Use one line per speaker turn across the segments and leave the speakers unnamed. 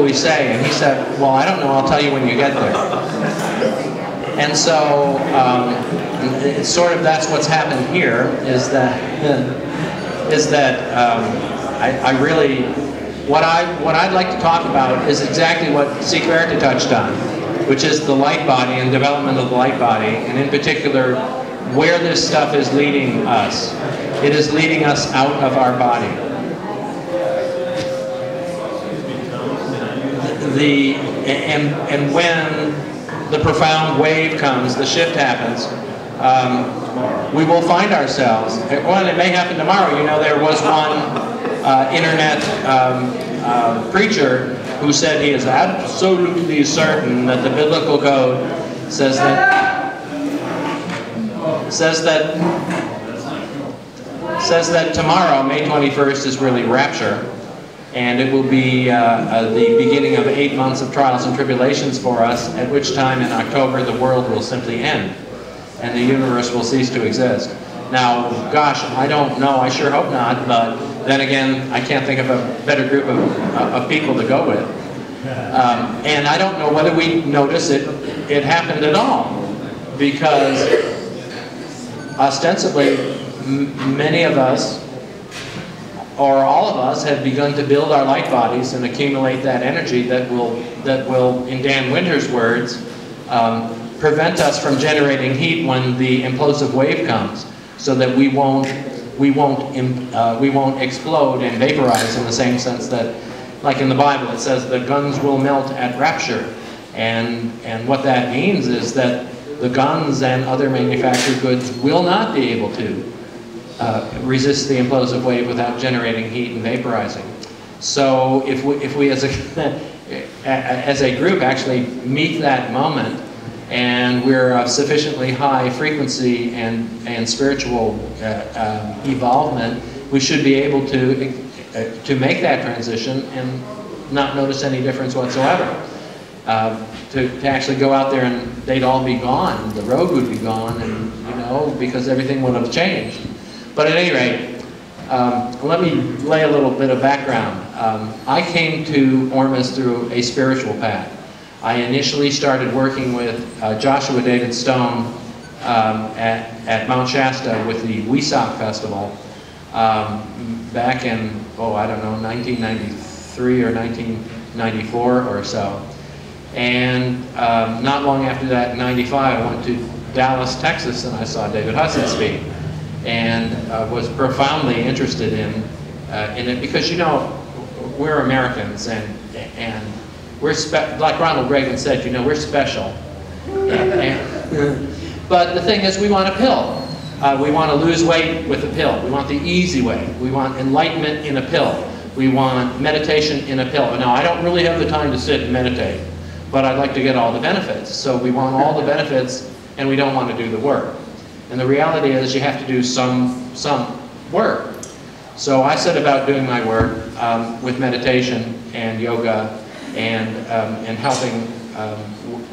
will we say? And he said, well, I don't know, I'll tell you when you get there. And so, it's sort of, that's what's happened here, is that I really, what I'd like to talk about is exactly what Geckler touched on, which is the light body and development of the light body, and in particular, where this stuff is leading us. It is leading us out of our body. And when the profound wave comes, the shift happens, we will find ourselves, well, it may happen tomorrow. You know, there was one internet preacher who said he is absolutely certain that the biblical code says that tomorrow, May 21st, is really rapture, and it will be the beginning of 8 months of trials and tribulations for us, at which time in October the world will simply end and the universe will cease to exist. Now, gosh, I don't know, I sure hope not, but then again, I can't think of a better group of people to go with. And I don't know whether we notice it happened at all, because ostensibly many of us, or all of us, have begun to build our light bodies and accumulate that energy that will, in Dan Winter's words, prevent us from generating heat when the implosive wave comes, so that we won't explode and vaporize, in the same sense that, like in the Bible, it says the guns will melt at rapture, and what that means is that the guns and other manufactured goods will not be able to resist the implosive wave without generating heat and vaporizing. So if we as a group actually meet that moment, and we're of sufficiently high frequency and spiritual evolvement, we should be able to make that transition and not notice any difference whatsoever. To actually go out there and they'd all be gone, the road would be gone, and you know, because everything would have changed. But at any rate, let me lay a little bit of background. I came to ORMUS through a spiritual path. I initially started working with Joshua David Stone at Mount Shasta with the Wesock Festival back in, oh, I don't know, 1993 or 1994 or so. And not long after that, in '95, I went to Dallas, Texas, and I saw David Hudson speak, and was profoundly interested in it, because, you know, we're Americans, and we're like Ronald Reagan said, you know, we're special. But the thing is, we want a pill. We want to lose weight with a pill. We want the easy way. We want enlightenment in a pill. We want meditation in a pill. Now, I don't really have the time to sit and meditate, but I'd like to get all the benefits. So we want all the benefits, and we don't want to do the work. And the reality is, you have to do some work. So I set about doing my work with meditation and yoga, and helping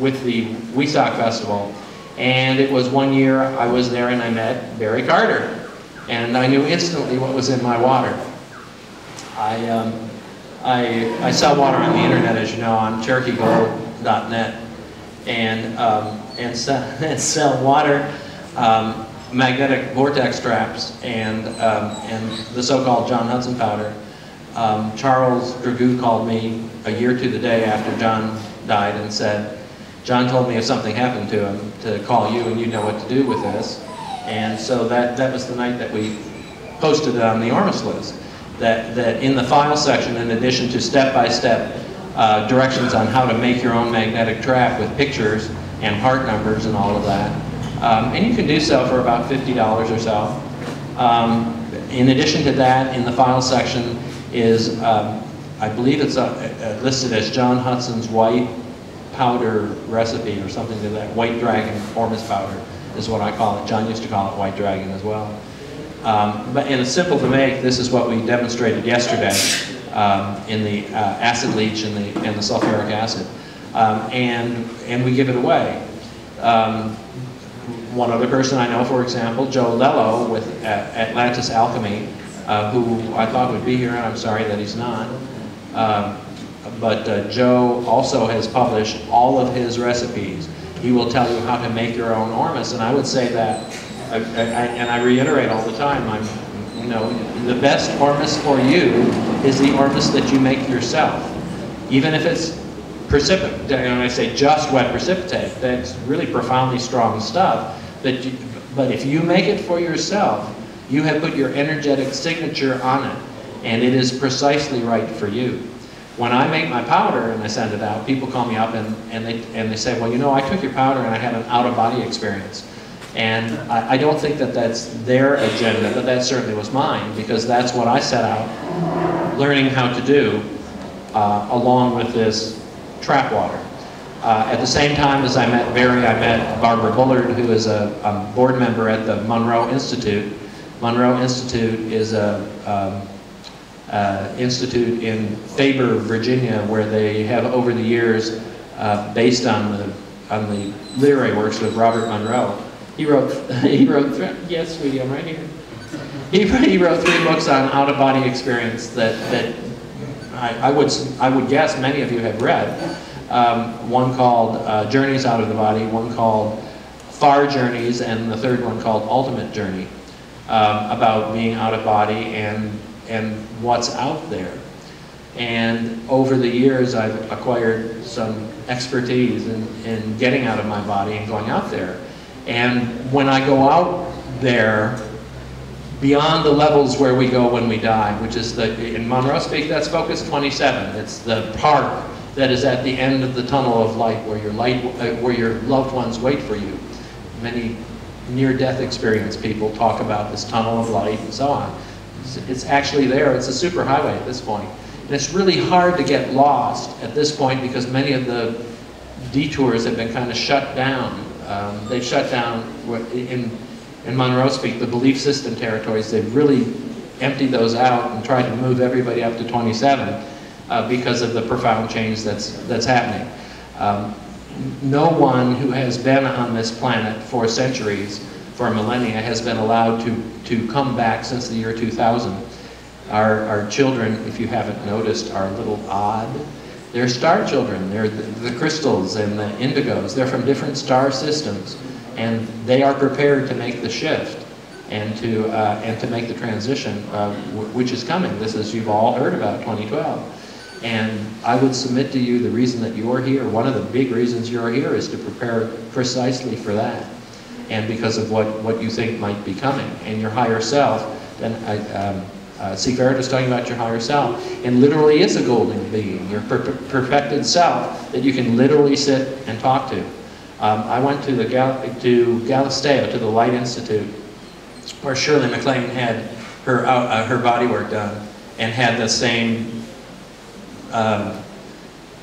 with the Wesock Festival. And it was one year I was there and I met Barry Carter, and I knew instantly what was in my water. I sell water on the internet, as you know, on CherokeeGold.net, and sell water, magnetic vortex traps, and the so-called John Hudson powder. Charles Dragoo called me a year to the day after John died and said, John told me if something happened to him to call you, and you know what to do with this. And so that was the night that we posted it on the ORMUS list. That in the file section, in addition to step-by-step directions on how to make your own magnetic trap with pictures and part numbers and all of that, and you can do so for about $50 or so. In addition to that, in the file section is, I believe it's listed as John Hudson's white powder recipe or something to that. White Dragon ORMUS powder is what I call it. John used to call it White Dragon as well. And it's simple to make. This is what we demonstrated yesterday in the acid leach and the sulfuric acid. And we give it away. One other person I know, for example, Joe Lello with Atlantis Alchemy, who I thought would be here, and I'm sorry that he's not. Joe also has published all of his recipes. He will tell you how to make your own ORMUS, and I would say that, and I reiterate all the time, the best ORMUS for you is the ORMUS that you make yourself. Even if it's precipitate, when I say just wet precipitate, that's really profoundly strong stuff. But if you make it for yourself, you have put your energetic signature on it, and it is precisely right for you. When I make my powder and I send it out, people call me up and they say, well, you know, I took your powder and I had an out-of-body experience. And I don't think that that's their agenda, but that certainly was mine, because that's what I set out learning how to do along with this trap water. At the same time as I met Barry, I met Barbara Bullard, who is a board member at the Monroe Institute. Monroe Institute is a institute in Faber, Virginia, where they have over the years, based on the literary works of Robert Monroe. He wrote yes, sweetie, I'm right here. He wrote 3 books on out-of-body experience that I would guess many of you have read. One called Journeys Out of the Body, one called Far Journeys, and the third one called Ultimate Journey, about being out of body and what's out there. And over the years, I've acquired some expertise in getting out of my body and going out there. And when I go out there, beyond the levels where we go when we die, which is in Monroe speak, that's focus 27. It's the park that is at the end of the tunnel of light where your loved ones wait for you. Many near-death experience people talk about this tunnel of light and so on. It's actually there. It's a superhighway at this point. And it's really hard to get lost at this point because many of the detours have been kind of shut down. They've shut down, in Monroe speak, the belief system territories. They've really emptied those out and tried to move everybody up to 27 because of the profound change that's happening. No one who has been on this planet for centuries, for millennia, has been allowed to come back since the year 2000. Our children, if you haven't noticed, are a little odd. They're star children. They're the crystals and the indigos. They're from different star systems, and they are prepared to make the shift and to make the transition, which is coming. This is, you've all heard about 2012. And I would submit to you the reason that you're here, one of the big reasons you're here, is to prepare precisely for that, and because of what you think might be coming. And your higher self, then Seafarer was talking about your higher self, and literally is a golden being, your perfected self that you can literally sit and talk to. I went to Galisteo, to the Light Institute, where Shirley MacLaine had her body work done, and had the same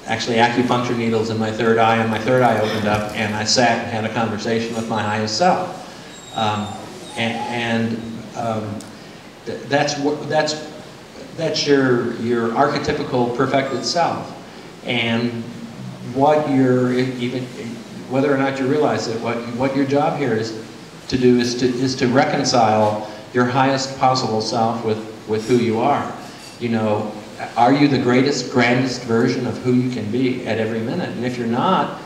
actually acupuncture needles in my third eye, and my third eye opened up, and I sat and had a conversation with my highest self. That's your archetypical perfected self. And what whether or not you realize it, what your job here is to do is to reconcile your highest possible self with who you are. You know, are you the greatest, grandest version of who you can be at every minute? And if you're not,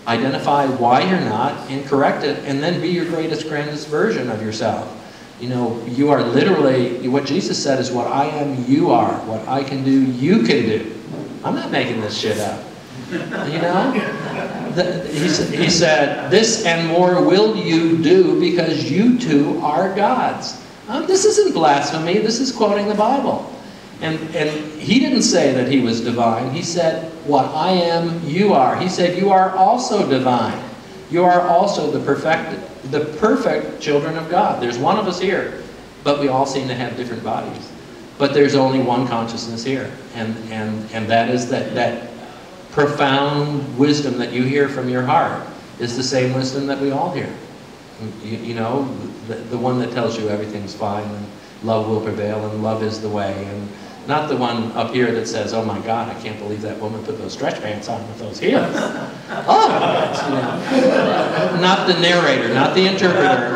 identify why you're not and correct it, and then be your greatest, grandest version of yourself. You know, you are literally, what Jesus said is, what I am, you are. What I can do, you can do. I'm not making this shit up. You know? He said, this and more will you do because you too are gods. This isn't blasphemy, this is quoting the Bible. And he didn't say that he was divine. He said, what I am, you are. He said, you are also divine. You are also the perfect children of God. There's one of us here, but we all seem to have different bodies. But there's only one consciousness here, and that is that profound wisdom that you hear from your heart is the same wisdom that we all hear. You know, the one that tells you everything's fine and love will prevail and love is the way, and not the one up here that says, oh my God, I can't believe that woman put those stretch pants on with those heels. Oh, you know. Not the narrator, not the interpreter,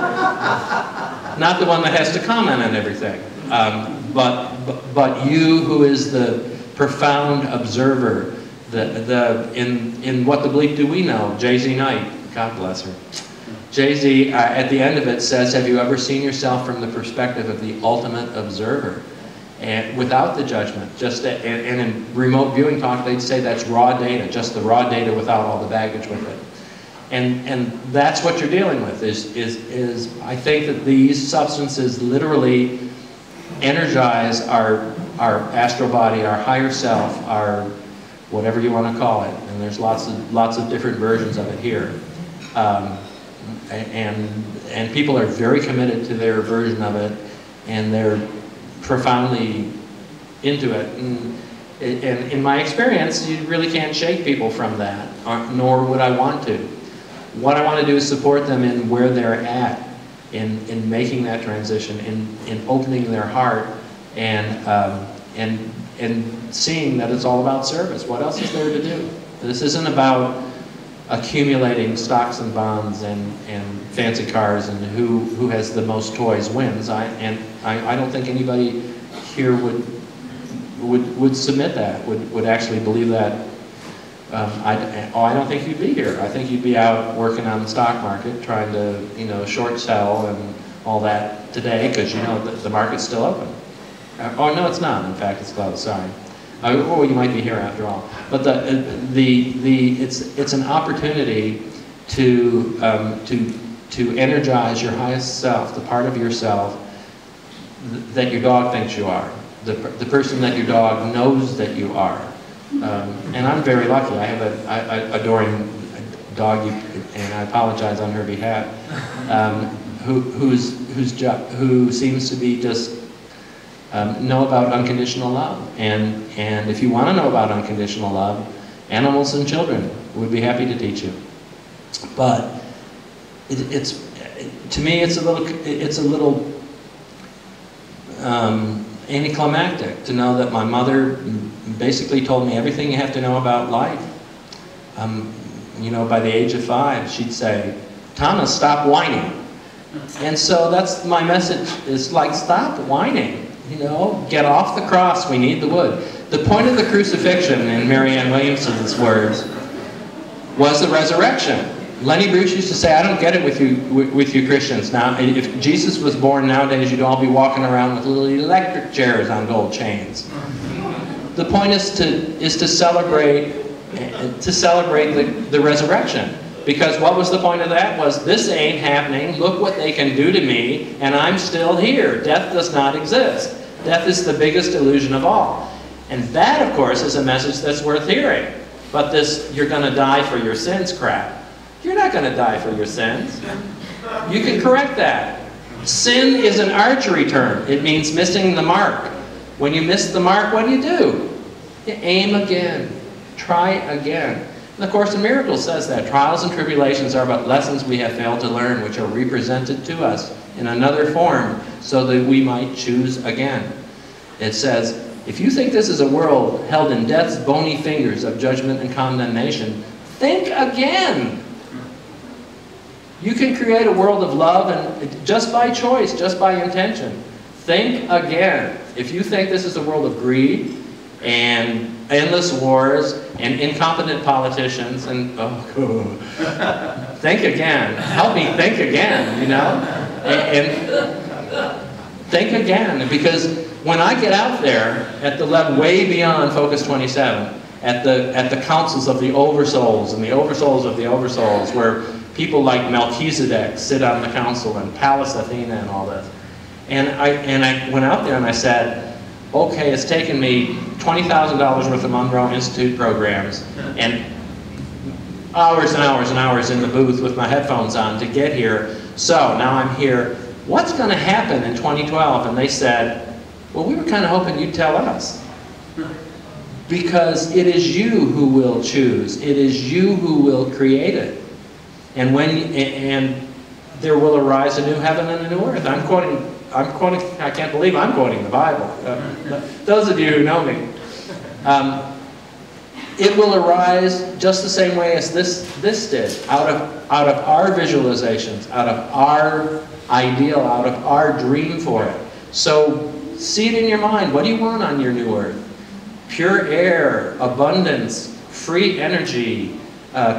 not the one that has to comment on everything, but you who is the profound observer. In What the Bleep Do We Know, J.Z. Knight, God bless her. J.Z. At the end of it says, have you ever seen yourself from the perspective of the ultimate observer? And without the judgment, and in remote viewing talk, they'd say that's raw data, just the raw data without all the baggage with it. And that's what you're dealing with, is I think that these substances literally energize our astral body, our higher self, our whatever you want to call it. And there's lots of different versions of it here. And people are very committed to their version of it, and they're profoundly into it. And in my experience, you really can't shake people from that, nor would I want to. What I want to do is support them in where they're at, in making that transition, in opening their heart, and seeing that it's all about service. What else is there to do? This isn't about accumulating stocks and bonds and fancy cars and who has the most toys wins. I don't think anybody here would submit that, would actually believe that. I don't think you'd be here. I think you'd be out working on the stock market, trying to short sell and all that today, because the market's still open. Oh no, it's not. In fact, it's closed. Sorry. Oh, you might be here after all. But it's an opportunity to energize your highest self, the part of yourself that your dog thinks you are, the person that your dog knows that you are. And I'm very lucky. I have an adoring dog, and I apologize on her behalf, who seems to be just know about unconditional love. And if you want to know about unconditional love, animals and children would be happy to teach you. But to me, it's a little anticlimactic to know that my mother basically told me everything you have to know about life. By the age of 5, she'd say, "Thomas, stop whining." And so that's my message, is like, stop whining. Get off the cross, we need the wood. The point of the crucifixion, in Marianne Williamson's words, was the resurrection. Lenny Bruce used to say, I don't get it with you Christians. Now, if Jesus was born nowadays, you'd all be walking around with little electric chairs on gold chains. The point is to celebrate the resurrection. Because what was the point of that? Was, this ain't happening, look what they can do to me, and I'm still here. Death does not exist. Death is the biggest illusion of all. And that, of course, is a message that's worth hearing. But this, you're going to die for your sins crap, you're not going to die for your sins. You can correct that. Sin is an archery term. It means missing the mark. When you miss the mark, what do? You aim again. Try again. And the Course in Miracles says that trials and tribulations are but lessons we have failed to learn, which are represented to us in another form, so that we might choose again. It says, if you think this is a world held in death's bony fingers of judgment and condemnation, think again. You can create a world of love, and just by choice, just by intention. Think again. If you think this is a world of greed and endless wars and incompetent politicians and think again. Help me think again, and think again, because when I get out there at the level way beyond Focus 27, at the councils of the oversouls and the oversouls of the oversouls, where people like Melchizedek sit on the council, and Pallas Athena and all this, and I went out there and I said, okay, it's taken me $20,000 worth of Monroe Institute programs and hours and hours and hours in the booth with my headphones on to get here. So now I'm here. What's going to happen in 2012? And they said, well, we were kind of hoping you'd tell us. Because it is you who will choose. It is you who will create it. And there will arise a new heaven and a new earth. I'm quoting, I can't believe I'm quoting the Bible. Those of you who know me. It will arise just the same way as this did, out of our visualizations, out of our ideal, out of our dream for it. So see it in your mind. What do you want on your new earth? pure air, abundance, free energy,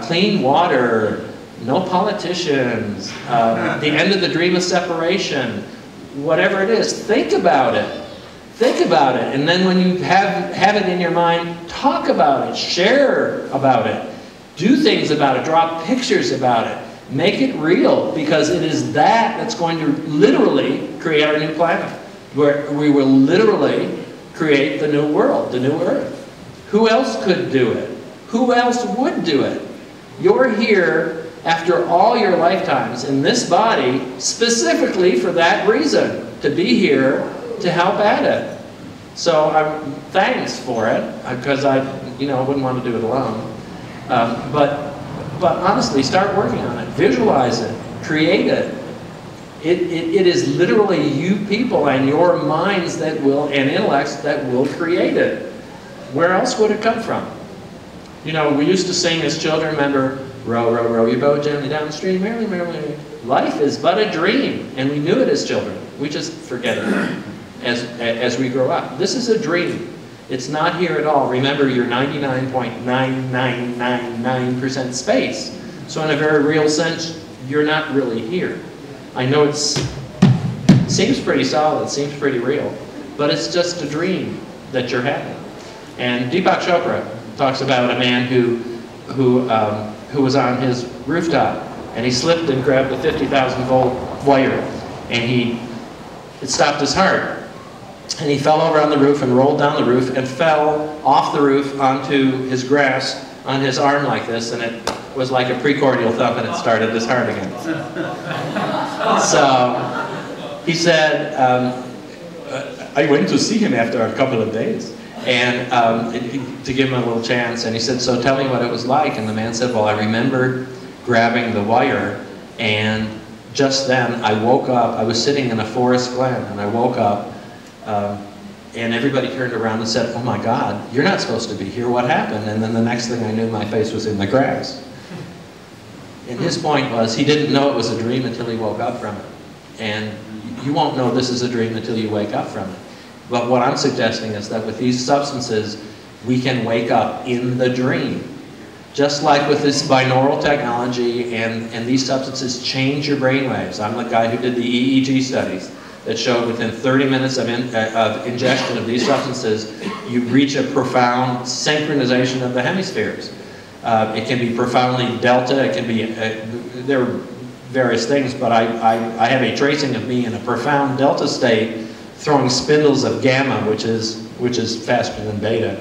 clean water, no politicians, the end of the dream of separation, whatever it is, think about it. Think about it, and then when you have it in your mind, talk about it, share about it, do things about it, draw pictures about it, make it real, because it is that that's going to literally create our new planet, where we will literally create the new world, the new earth. Who else could do it? Who else would do it? You're here after all your lifetimes in this body specifically for that reason, to be here to help at it. So thanks for it, because I wouldn't want to do it alone. But honestly, start working on it, visualize it, create it. It is literally you people and your minds that will, and intellects that will create it. Where else would it come from? You know, we used to sing as children, remember, row, row, row your boat gently down the stream, merrily, merrily. Life is but a dream, and we knew it as children. We just forget it as we grow up. This is a dream. It's not here at all. Remember, you're 99.9999% space. So in a very real sense, you're not really here. I know it seems pretty solid, seems pretty real, but it's just a dream that you're having. And Deepak Chopra talks about a man who was on his rooftop, and he slipped and grabbed a 50,000 volt wire, and it stopped his heart. And he fell over on the roof and rolled down the roof and fell off the roof onto his grass on his arm like this, and it was like a precordial thump, and it started his heart again. So he said, I went to see him after a couple of days, and to give him a little chance, and he said, so tell me what it was like. And the man said, well, I remember grabbing the wire, and just then I woke up. I was sitting in a forest glen, and I woke up, and everybody turned around and said, oh my God, you're not supposed to be here, what happened? And then the next thing I knew, my face was in the grass. And his point was, he didn't know it was a dream until he woke up from it. And you won't know this is a dream until you wake up from it. But what I'm suggesting is that with these substances, we can wake up in the dream. Just like with this binaural technology, and these substances change your brainwaves. I'm the guy who did the EEG studies that showed within 30 minutes of ingestion of these substances, you reach a profound synchronization of the hemispheres. It can be profoundly delta, it can be, there are various things, but I have a tracing of me in a profound delta state throwing spindles of gamma, which is faster than beta.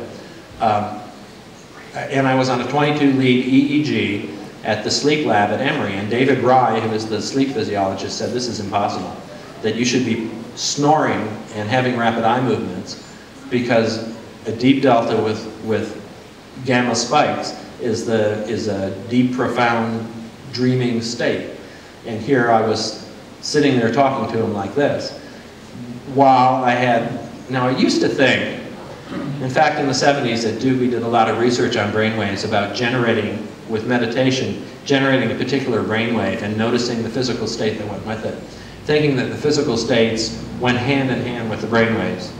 And I was on a 22 lead EEG at the sleep lab at Emory, and David Rye, who is the sleep physiologist, said this is impossible, that you should be snoring and having rapid eye movements, because a deep delta with gamma spikes is a deep, profound, dreaming state. And here I was sitting there talking to him like this, while I had, now I used to think, in fact in the 70s at Duke we did a lot of research on brainwaves about generating, with meditation, generating a particular brainwave and noticing the physical state that went with it. Thinking that the physical states went hand in hand with the brainwaves,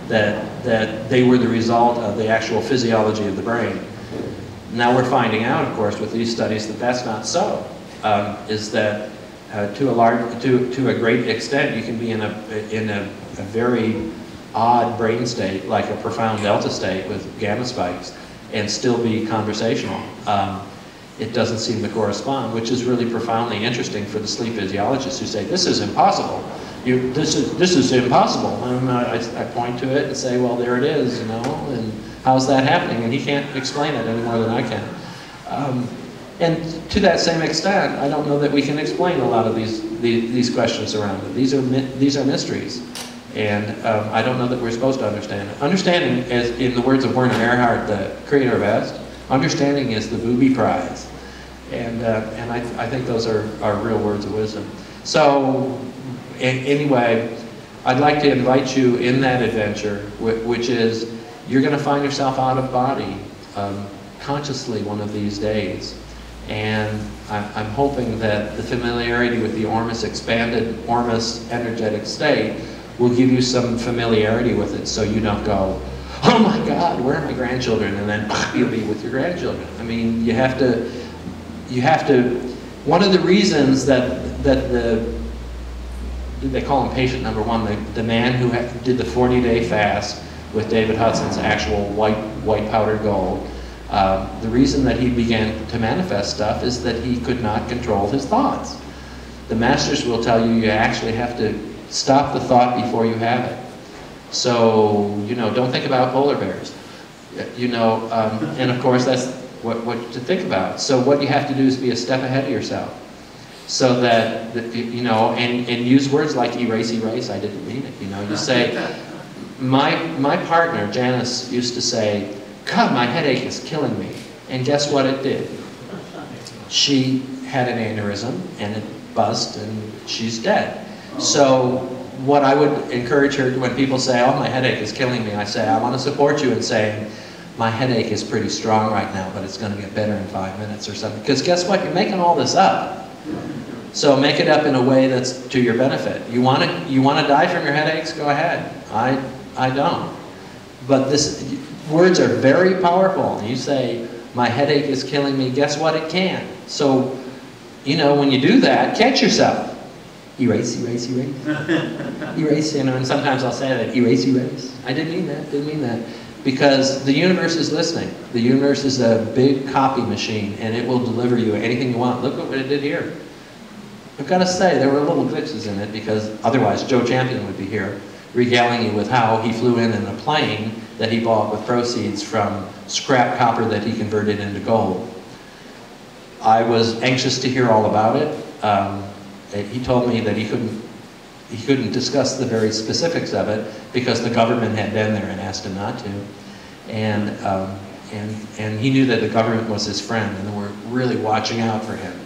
that they were the result of the actual physiology of the brain. Now we're finding out, of course, with these studies that that's not so. Is that to a great extent you can be in a very odd brain state, like a profound delta state with gamma spikes, and still be conversational. It doesn't seem to correspond, which is really profoundly interesting for the sleep physiologists who say, this is impossible. This is impossible. And I point to it and say, well, there it is, you know, and how's that happening? And he can't explain it any more than I can. And to that same extent, I don't know that we can explain a lot of these questions around it. These are mysteries. And I don't know that we're supposed to understand it. Understanding, as in the words of Werner Erhard, the creator of EST, understanding is the booby prize. And I think those are real words of wisdom. So anyway, I'd like to invite you in that adventure, which is you're going to find yourself out of body consciously one of these days. And I'm hoping that the familiarity with the ORMUS expanded ORMUS energetic state will give you some familiarity with it, so you don't go, oh my God, where are my grandchildren? And then you'll be with your grandchildren. I mean, you have to, one of the reasons that they call him patient number one, the man who did the 40-day fast with David Hudson's actual white powdered gold, the reason that he began to manifest stuff is that he could not control his thoughts. The masters will tell you actually have to stop the thought before you have it. So, don't think about polar bears. And of course that's what to think about. So what you have to do is be a step ahead of yourself. So that, and use words like erase, I didn't mean it. You say, my partner, Janice, used to say, God, my headache is killing me. And guess what it did? She had an aneurysm and it bust and she's dead. So what I would encourage her when people say, oh, my headache is killing me, I say, I want to support you in saying, my headache is pretty strong right now, but it's going to get better in 5 minutes or something. Because guess what? You're making all this up. So make it up in a way that's to your benefit. You want to die from your headaches? Go ahead. I don't. But words are very powerful. You say, my headache is killing me. Guess what? It can. So, when you do that, catch yourself. Erase. Erase, and sometimes I'll say that, erase. I didn't mean that. Because the universe is listening. The universe is a big copy machine, and it will deliver you anything you want. Look at what it did here. I've got to say, there were little glitches in it, because otherwise Joe Champion would be here regaling you with how he flew in a plane that he bought with proceeds from scrap copper that he converted into gold. I was anxious to hear all about it. He told me that he couldn't discuss the very specifics of it because the government had been there and asked him not to. And he knew that the government was his friend and they were really watching out for him.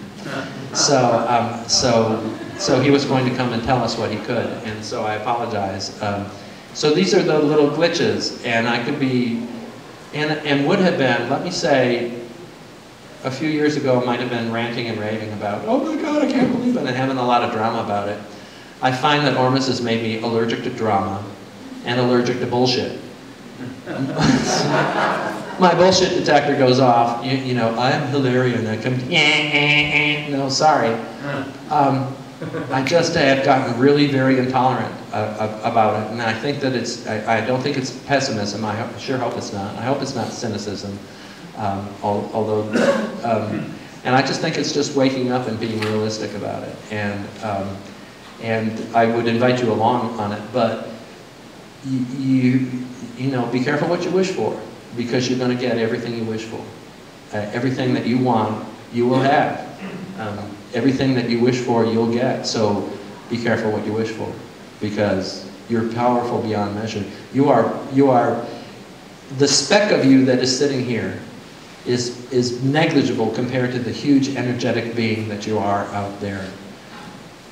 So he was going to come and tell us what he could, and so I apologize. So these are the little glitches, and I could be, and would have been, let me say, a few years ago, might have been ranting and raving about, oh my God, I can't believe it, and having a lot of drama about it. I find that ORMUS has made me allergic to drama and allergic to bullshit. My bullshit detector goes off, I'm Hilarion, I come, no, sorry. I just have gotten really very intolerant about it, and I think that I don't think it's pessimism, I sure hope it's not. I hope it's not cynicism, although, and I just think it's just waking up and being realistic about it, and I would invite you along on it, but be careful what you wish for, because you're going to get everything you wish for. Everything that you want, you will have. Everything that you wish for, you'll get. So be careful what you wish for, because you're powerful beyond measure. You are the speck of you that is sitting here is negligible compared to the huge energetic being that you are out there.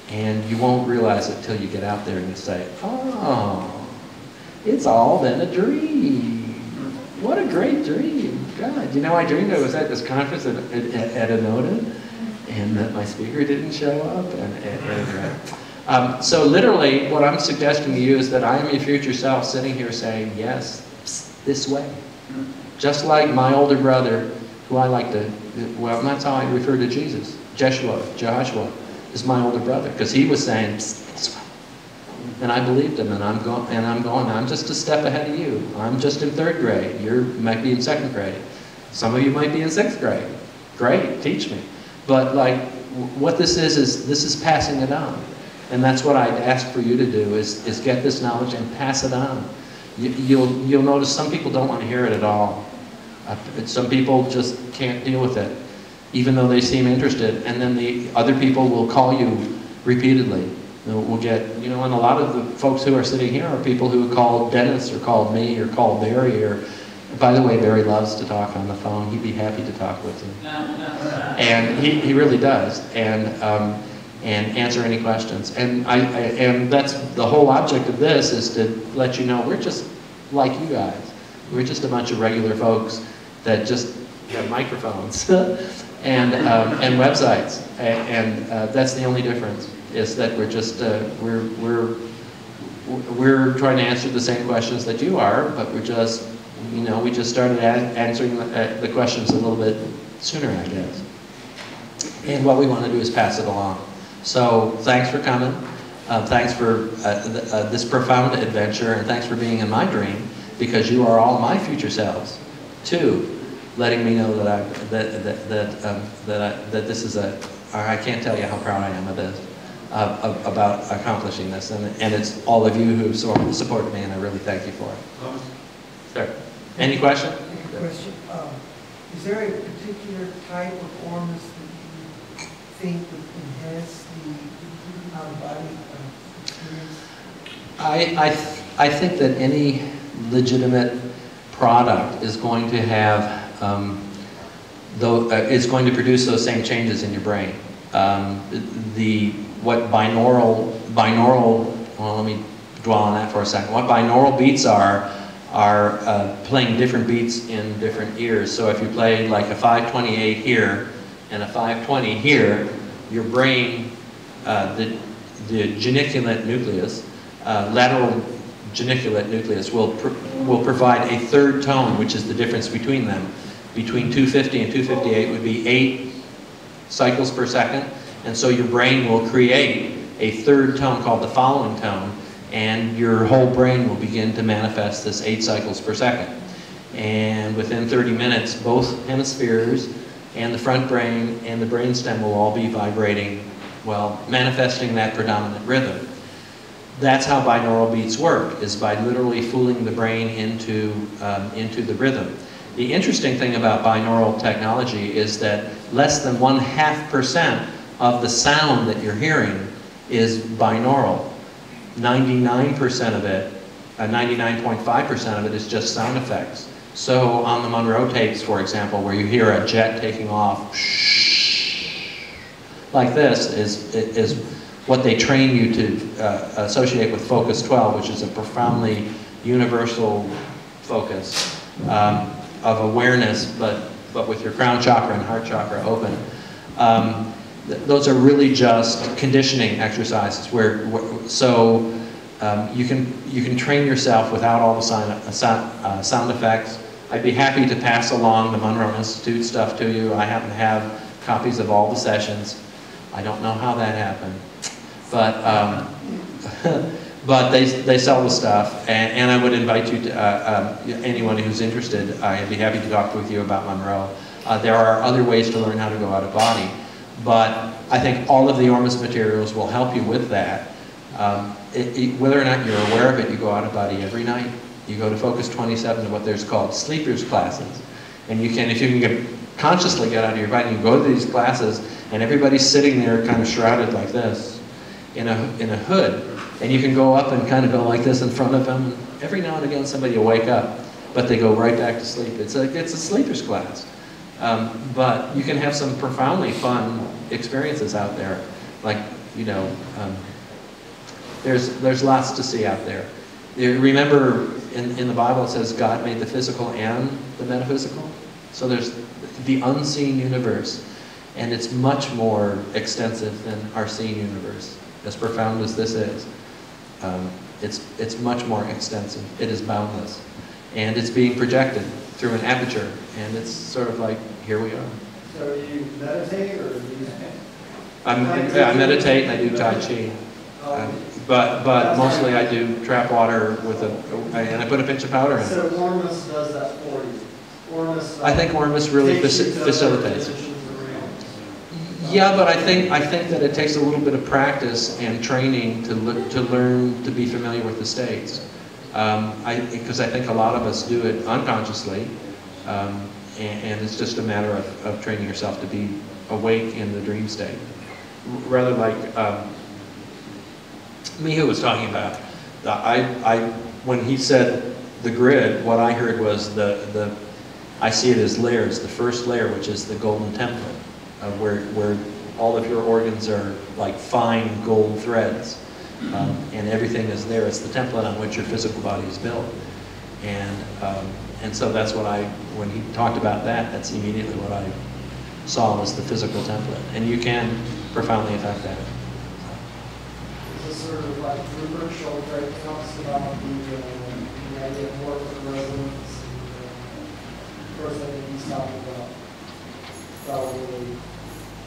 And you won't realize it till you get out there and you say, oh, it's all been a dream. What a great dream. God, I dreamed I was at this conference at Enota, and that my speaker didn't show up. So literally, what I'm suggesting to you is that I am your future self sitting here saying, yes, this way. Just like my older brother, who I like to, well, that's how I refer to Jesus. Joshua is my older brother, because he was saying, this way. And I believed him, and I'm just a step ahead of you. I'm just in 3rd grade. You might be in 2nd grade. Some of you might be in 6th grade. Great, teach me. But like, what this is passing it on. And that's what I'd ask for you to do, is get this knowledge and pass it on. You'll notice some people don't want to hear it at all. Some people just can't deal with it, even though they seem interested. And then the other people will call you repeatedly. We'll get, and a lot of the folks who are sitting here are people who called Dennis or called me or called Barry, or, by the way, Barry loves to talk on the phone. He'd be happy to talk with you. And he really does, and answer any questions. And that's the whole object of this, is to let you know we're just like you guys. We're just a bunch of regular folks that just have microphones and websites, and that's the only difference. Is that we're just we're trying to answer the same questions that you are, but we're just you know, we just started answering the questions a little bit sooner, I guess. And what we want to do is pass it along. So thanks for coming. Thanks for this profound adventure, and thanks for being in my dream, because you are all my future selves. 2, letting me know that that this is I can't tell you how proud I am of this, about accomplishing this, and it's all of you who supported me, and I really thank you for it. Sir, any question?
Question. Is there a particular type of ORMUS that you think would enhance the out-of-body experience?
I think that any legitimate product is going to have is going to produce those same changes in your brain. What binaural, well, let me dwell on that for a second. What binaural beats are playing different beats in different ears. So if you play like a 528 here and a 520 here, your brain, the geniculate nucleus, lateral geniculate nucleus will provide a third tone, which is the difference between them. Between 250 and 258 would be 8 cycles per second, and so your brain will create a third tone called the following tone, and your whole brain will begin to manifest this 8 cycles per second. And within 30 minutes, both hemispheres and the front brain and the brainstem will all be vibrating, well, manifesting that predominant rhythm. That's how binaural beats work, is by literally fooling the brain into the rhythm. The interesting thing about binaural technology is that less than 0.5% of the sound that you're hearing is binaural. 99% of it, 99.5% of it is just sound effects. So on the Monroe tapes, for example, where you hear a jet taking off, like this, is what they train you to associate with focus 12, which is a profoundly universal focus of awareness, but with your crown chakra and heart chakra open. Those are really just conditioning exercises you can train yourself without all the sound effects. I'd be happy to pass along the Monroe Institute stuff to you. I happen to have copies of all the sessions. I don't know how that happened, but but they sell the stuff, and I would invite you to anyone who's interested. I'd be happy to talk with you about Monroe. There are other ways to learn how to go out of body, but I think all of the ORMUS materials will help you with that. Whether or not you're aware of it, you go out of body every night. You go to Focus 27 to what there's called sleepers classes, and you can, if you can consciously get out of your body, you go to these classes, and everybody's sitting there kind of shrouded like this in a hood, and you can go up and kind of go like this in front of them. Every now and again somebody will wake up, but they go right back to sleep. It's a sleepers class. But you can have some profoundly fun experiences out there. Like, you know, there's lots to see out there. Remember, in the Bible it says God made the physical and the metaphysical. So there's the unseen universe, and it's much more extensive than our seen universe. As profound as this is, it's much more extensive. It is boundless, and it's being projected through an aperture, and it's sort of like, here we are.
So you meditate, or do you?
I meditate and I do Tai Chi. But mostly I do trap water and I put a pinch of powder in it.
So ORMUS does that for you? ORMUS,
I think ORMUS really facilitates. Yeah, but I think that it takes a little bit of practice and training to learn to be familiar with the states. Because I think a lot of us do it unconsciously, and it's just a matter of training yourself to be awake in the dream state. Rather like Mihu was talking about. When he said the grid, what I heard was I see it as layers. The first layer, which is the golden template, where all of your organs are like fine gold threads, and everything is there. It's the template on which your physical body is built, and so that's what when he talked about that, that's immediately what I saw was the physical template, and you can profoundly affect that.
Sort of like Rupert Sheldrake talks about the idea of work with resonance.
person that he's talking about probably.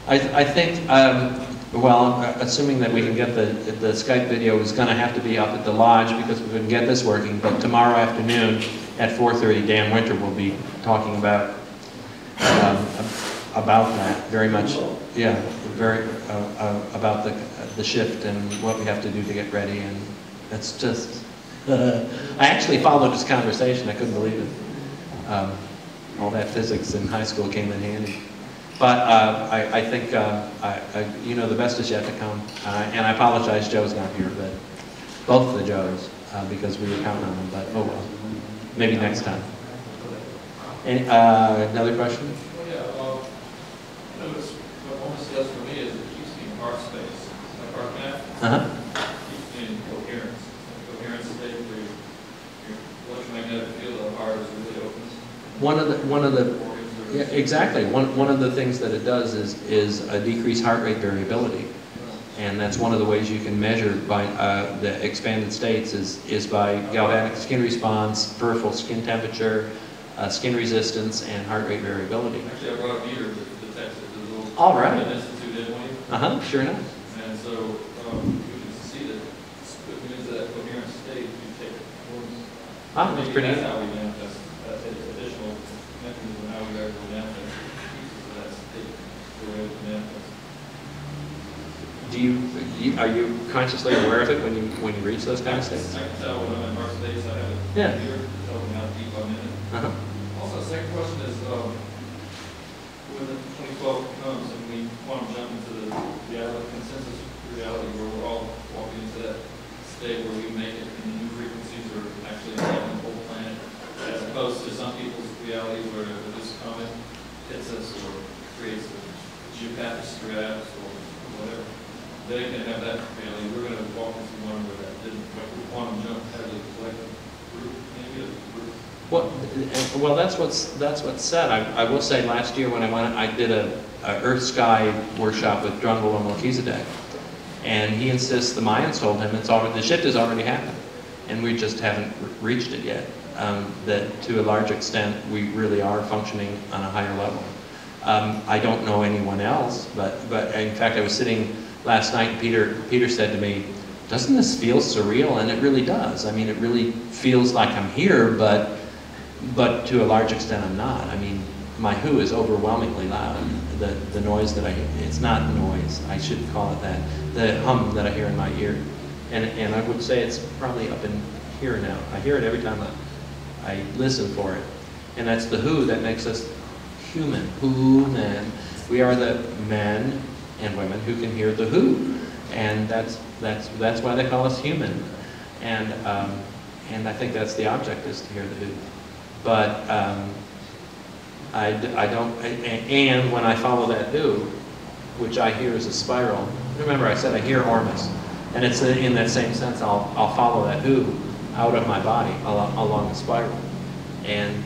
I think, well, assuming that we can get the Skype video, is going to have to be up at the lodge because we couldn't get this working, but tomorrow afternoon at 4:30, Dan Winter will be talking about that very much, yeah, very about the shift and what we have to do to get ready, and it's just, I actually followed this conversation, I couldn't believe it. All that physics in high school came in handy. But I think, you know, the best is yet to come. And I apologize, Joe's not here, but both the Joes, because we were counting on them, but oh well. Maybe next time. Another question?
Well, yeah, notice what ORMUS does for me is it keeps me in heart space. Like heart math, keeps me in coherence. Coherence state where your electromagnetic field of the heart is really opens.
One of the yeah, exactly. One of the things that it does is a decreased heart rate variability, and that's one of the ways you can measure by the expanded states is by galvanic skin response, peripheral skin temperature, skin resistance, and heart rate variability.
Actually, I brought a meter that detects it. There's a little
all right.
institute, didn't we?
Sure enough.
And so we can see that when into that coherent state, you take ORMUS.
That's pretty
That's
neat.
how we manifest. That's an additional mechanism how we actually manifest pieces of that state the way it manifests.
Are you consciously aware of it when you reach those kind of states?
I can tell when I'm in heart states. I have it
Yeah.
here to tell me how deep I'm in it. Also, the second question is when the 2012 comes and we want to jump into the reality, consensus reality where we're all walking into that state where we make it and the new frequencies are actually affecting the whole planet, as opposed to some people's realities where this comet hits us or creates a geopathic stress or whatever. They can have that reality. We're going to walk into one where that didn't, like we quantum jump had a collective group, maybe a group.
Well, that's what's said. I will say last year when I did a Earth Sky workshop with Drungal and Melchizedek, and he insists the Mayans told him the shift has already happened, and we just haven't reached it yet. That to a large extent we really are functioning on a higher level. I don't know anyone else, but in fact I was sitting last night and Peter said to me, "Doesn't this feel surreal?" And it really does. I mean, it really feels like I'm here, but to a large extent I'm not. I mean, my who is overwhelmingly loud. The noise that I hear, it's not noise, I shouldn't call it that. The hum that I hear in my ear. And I would say it's probably up in here now. I hear it every time I listen for it. And that's the who that makes us human. Human. We are the men and women who can hear the who. And that's why they call us human. And I think that's the object, is to hear the who. But I don't, and when I follow that who, which I hear as a spiral, remember I said I hear ORMUS, and it's in that same sense, I'll follow that who out of my body along the spiral. And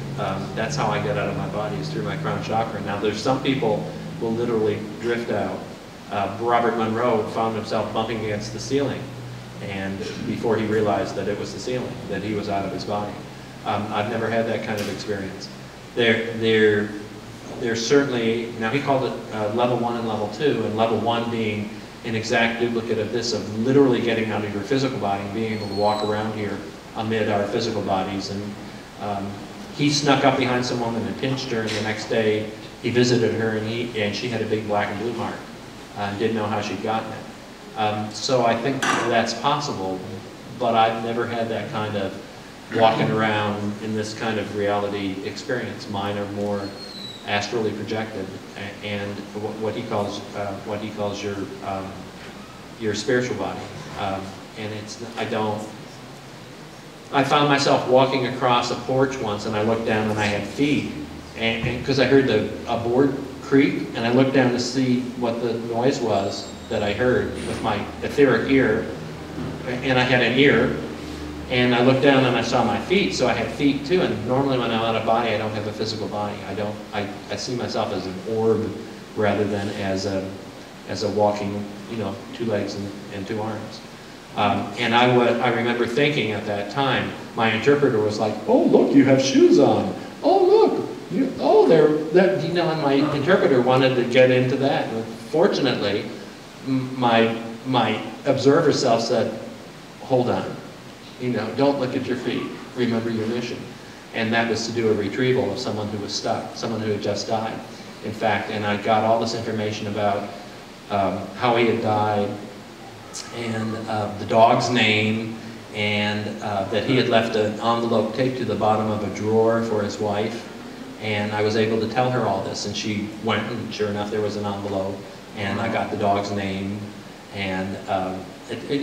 that's how I get out of my body, is through my crown chakra. Now there's some people will literally drift out. Robert Monroe found himself bumping against the ceiling, and before he realized that it was the ceiling, that he was out of his body. I've never had that kind of experience. There's certainly, now he called it level 1 and level 2, and level 1 being an exact duplicate of this, of literally getting out of your physical body and being able to walk around here amid our physical bodies. And he snuck up behind some woman and pinched her, and the next day he visited her, and she had a big black and blue mark. Didn't know how she'd gotten it. So I think that's possible, but I've never had that kind of walking around in this kind of reality experience. Mine are more astrally projected, and what he calls your spiritual body. And I found myself walking across a porch once, and I looked down and I had feet, and because I heard a board creak, and I looked down to see what the noise was that I heard with my etheric ear, and I had an ear, and I looked down and I saw my feet, so I had feet too. And normally when I'm out of body, I don't have a physical body. I see myself as an orb rather than as a walking, 2 legs and 2 arms. And I remember thinking at that time, my interpreter was like, "Oh look, you have shoes on. Oh look, you know, and my interpreter wanted to get into that. And fortunately, my observer self said, hold on, you know, don't look at your feet, remember your mission. And that was to do a retrieval of someone who was stuck, someone who had just died, in fact. And I got all this information about how he had died, and the dog's name, and that he had left an envelope taped to the bottom of a drawer for his wife. And I was able to tell her all this, and she went, and sure enough, there was an envelope, and I got the dog's name. And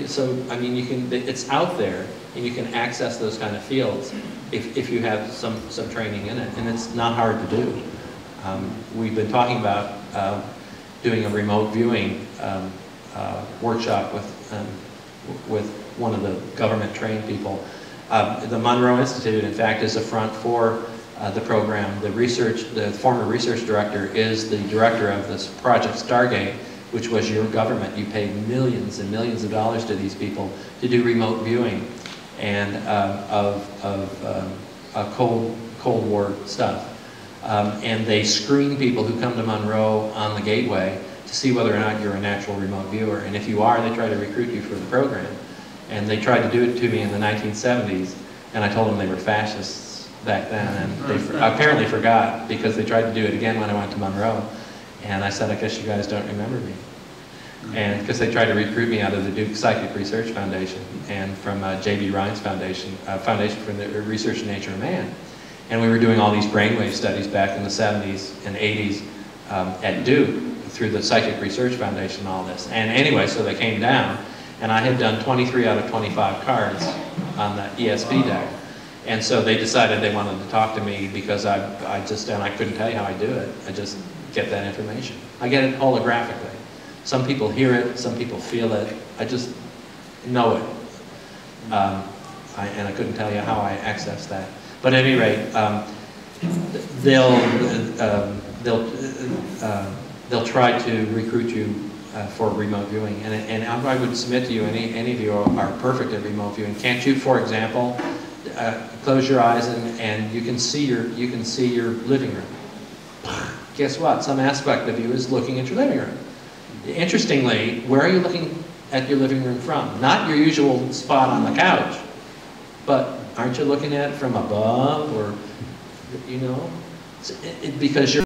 so, I mean, it's out there, and you can access those kind of fields if you have some training in it, and it's not hard to do. We've been talking about doing a remote viewing workshop with one of the government trained people. The Monroe Institute, in fact, is a front for the program. The former research director is the director of this Project Stargate, which was your government. You paid millions and millions of dollars to these people to do remote viewing and of Cold War stuff. And they screen people who come to Monroe on the gateway to see whether or not you're a natural remote viewer. And if you are, they try to recruit you for the program. And they tried to do it to me in the 1970s, and I told them they were fascists back then, and they apparently forgot, because they tried to do it again when I went to Monroe. And I said, I guess you guys don't remember me. And because they tried to recruit me out of the Duke Psychic Research Foundation and from J.B. Rhine's Foundation, Foundation for the Research in Nature of Man. And we were doing all these brainwave studies back in the 70s and 80s at Duke through the Psychic Research Foundation and all this. And anyway, so they came down, and I had done 23 out of 25 cards on the ESP deck. And so they decided they wanted to talk to me because I couldn't tell you how I do it. I just get that information. I get it holographically. Some people hear it, some people feel it. I just know it. And I couldn't tell you how I access that. But at any rate, they'll try to recruit you for remote viewing. And I would submit to you, any of you are perfect at remote viewing. Can't you, for example, close your eyes and you can see your living room? Guess what? Some aspect of you is looking at your living room. Interestingly, where are you looking at your living room from? Not your usual spot on the couch, but aren't you looking at it from above, or, you know? Because you're